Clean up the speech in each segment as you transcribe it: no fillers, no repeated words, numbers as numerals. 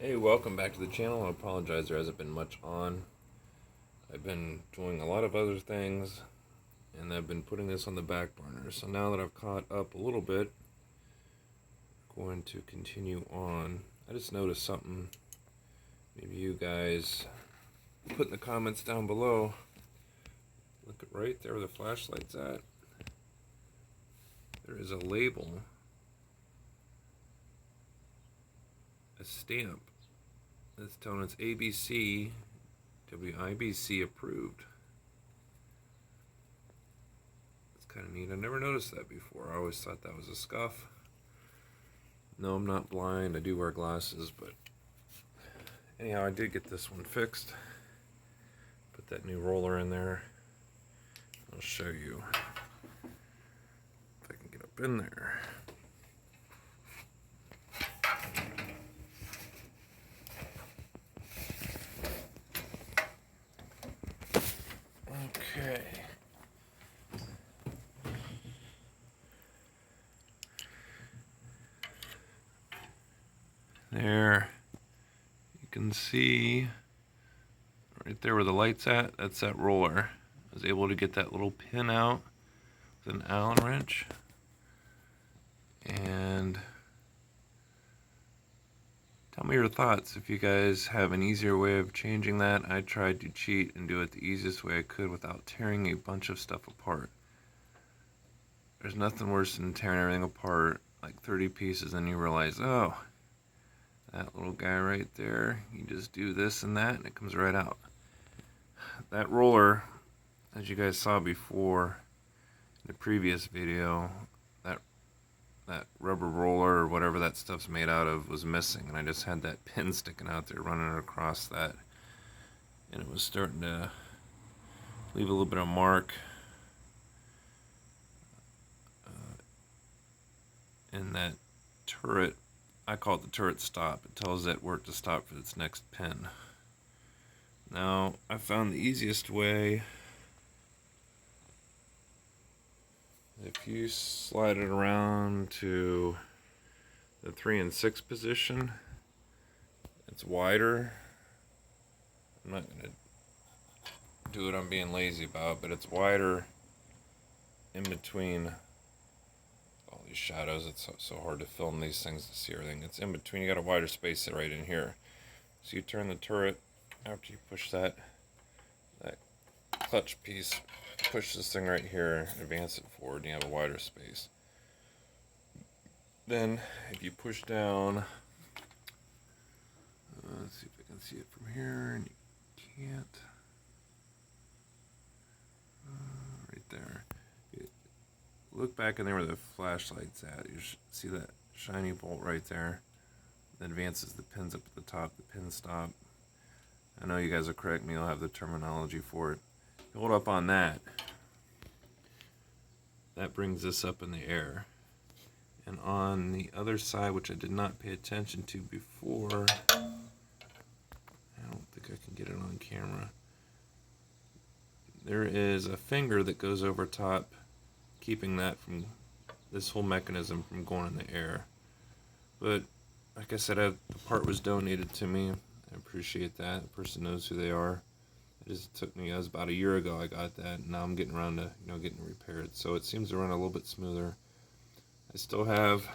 Hey, welcome back to the channel. I apologize there hasn't been much on. I've been doing a lot of other things, and I've been putting this on the back burner. So now that I've caught up a little bit, I'm going to continue on. I just noticed something. Maybe you guys put in the comments down below. Look at right there where the flashlight's at. There is a label, a stamp, that's telling us ABC WIBC approved. It's kind of neat. I never noticed that before. I always thought that was a scuff. No, I'm not blind. I do wear glasses, but anyhow, I did get this one fixed. Put that new roller in there. I'll show you if I can get up in there. Okay. There. You can see right there where the light's at, that's that roller. I was able to get that little pin out with an Allen wrench. And tell me your thoughts if you guys have an easier way of changing that. I tried to cheat and do it the easiest way I could without tearing a bunch of stuff apart. There's nothing worse than tearing everything apart, like 30 pieces, and you realize, oh, that little guy right there, you just do this and that, and it comes right out. That roller, as you guys saw before in the previous video, that rubber roller or whatever that stuff's made out of was missing, and I just had that pin sticking out there running across that, and it was starting to leave a little bit of mark in that turret. I call it the turret stop. It tells that where to stop for its next pin. Now, I found the easiest way. If you slide it around to the 3 and 6 position, it's wider. I'm not going to do what I'm being lazy about, but it's wider in between all these shadows. It's so hard to film these things to see everything. It's in between. You got a wider space right in here. So you turn the turret after you push that clutch piece, push this thing right here, advance it forward, and you have a wider space. Then, if you push down, let's see if I can see it from here, and you can't. Right there. Look back in there where the flashlight's at. You see that shiny bolt right there. That advances the pins up at the top, the pin stop. I know you guys will correct me, I'll have the terminology for it. Hold up on that. That brings this up in the air. And on the other side, which I did not pay attention to before, I don't think I can get it on camera. There is a finger that goes over top, keeping that from this whole mechanism from going in the air. But like I said, the part was donated to me. I appreciate that. The person knows who they are. It just took me, it was about a year ago I got that, and now I'm getting around to getting it repaired. So it seems to run a little bit smoother. I still have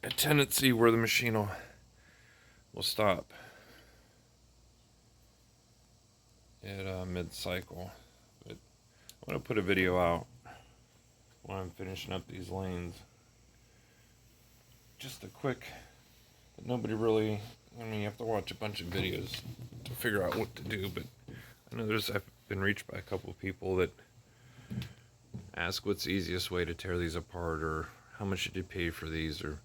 a tendency where the machine will stop at mid-cycle. But I'm going to put a video out when I'm finishing up these lanes. Just a quick, but nobody really, I mean, you have to watch a bunch of videos to figure out what to do, but I know I've been reached by a couple of people that ask what's the easiest way to tear these apart, or how much did you pay for these, or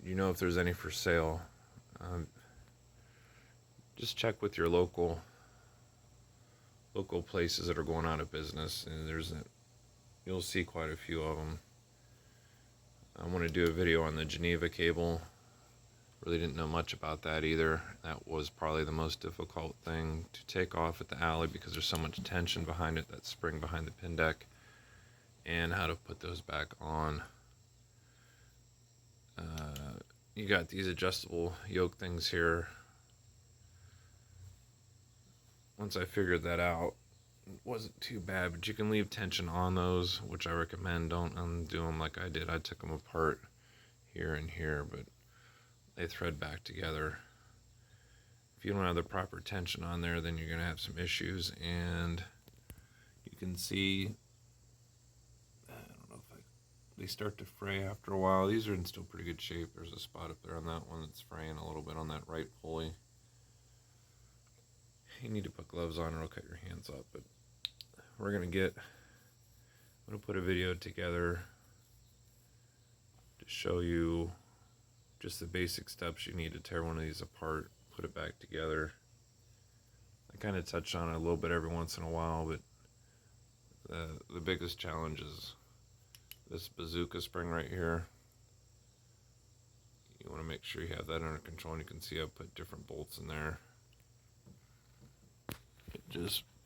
if there's any for sale. Just check with your local places that are going out of business, and you'll see quite a few of them. I want to do a video on the Geneva cable. Really didn't know much about that either. That was probably the most difficult thing to take off at the alley because there's so much tension behind it, that spring behind the pin deck, and how to put those back on. you got these adjustable yoke things here. Once I figured that out, it wasn't too bad, but you can leave tension on those, which I recommend. Don't undo them like I did. I took them apart here and here, but they thread back together. If you don't have the proper tension on there, then you're going to have some issues. And you can see, I don't know if they start to fray after a while. These are in still pretty good shape. There's a spot up there on that one that's fraying a little bit on that right pulley. You need to put gloves on or it'll cut your hands up. But I'm going to put a video together to show you just the basic steps you need to tear one of these apart, put it back together. I kind of touch on it a little bit every once in a while, but the biggest challenge is this bazooka spring right here. You want to make sure you have that under control, and you can see I put different bolts in there.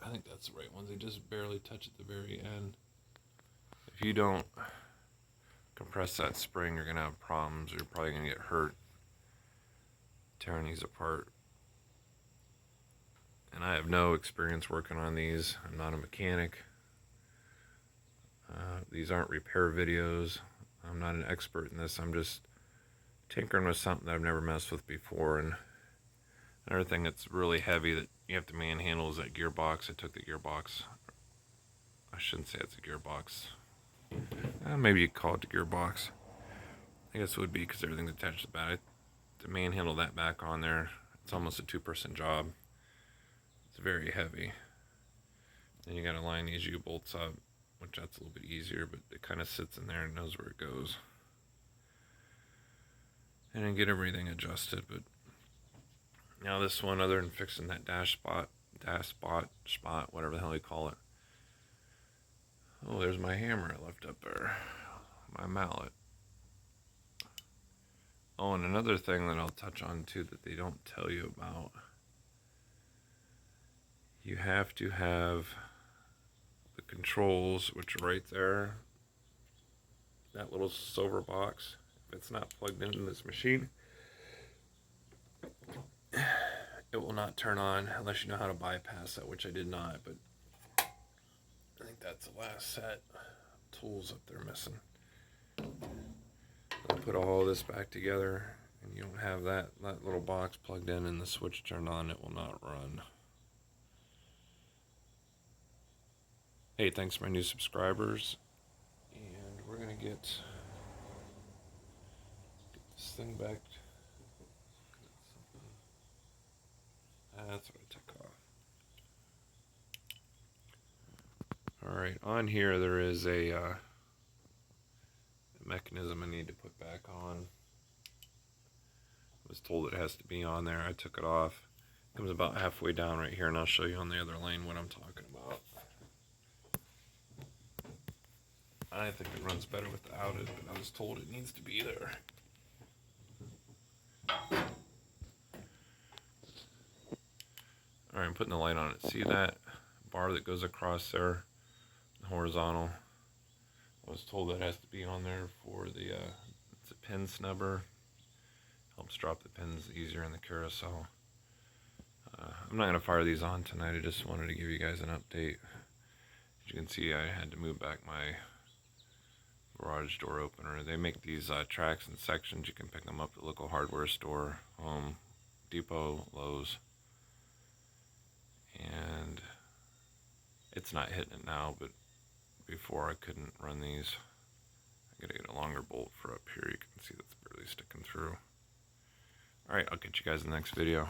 I think that's the right ones. They just barely touch at the very end. If you don't compress that spring, you're going to have problems. You're probably going to get hurt tearing these apart. And I have no experience working on these. I'm not a mechanic. These aren't repair videos. I'm not an expert in this. I'm just tinkering with something that I've never messed with before. And another thing that's really heavy that you have to manhandle is that gearbox. I took the gearbox. I shouldn't say it's a gearbox. Maybe you call it the gearbox. I guess it would be because everything's attached to the back. To manhandle that back on there, it's almost a two-person job. It's very heavy. Then you got to line these U-bolts up, which that's a little bit easier, but it kind of sits in there and knows where it goes. And then get everything adjusted. But now this one, other than fixing that dash spot, whatever the hell you call it. Oh, there's my hammer I left up there. My mallet. Oh, and another thing that I'll touch on too that they don't tell you about. You have to have the controls, which are right there. That little silver box. If it's not plugged into this machine, it will not turn on unless you know how to bypass that, which I did not, but I think that's the last set of tools that they're missing. I'll put all this back together, and you don't have that little box plugged in and the switch turned on, it will not run. Hey, thanks for my new subscribers, and we're gonna get this thing back. That's what I took off. Alright, on here there is a mechanism I need to put back on. I was told it has to be on there. I took it off. It comes about halfway down right here, and I'll show you on the other lane what I'm talking about. I think it runs better without it, but I was told it needs to be there. Alright, I'm putting the light on it. See that bar that goes across there, the horizontal? I was told that has to be on there for the, it's a pin snubber. Helps drop the pins easier in the carousel. I'm not going to fire these on tonight. I just wanted to give you guys an update. As you can see, I had to move back my garage door opener. They make these tracks in sections. You can pick them up at the local hardware store, Home Depot, Lowe's. And it's not hitting it now, but before I couldn't run these. I gotta get a longer bolt for up here. You can see that's barely sticking through. Alright, I'll get you guys in the next video.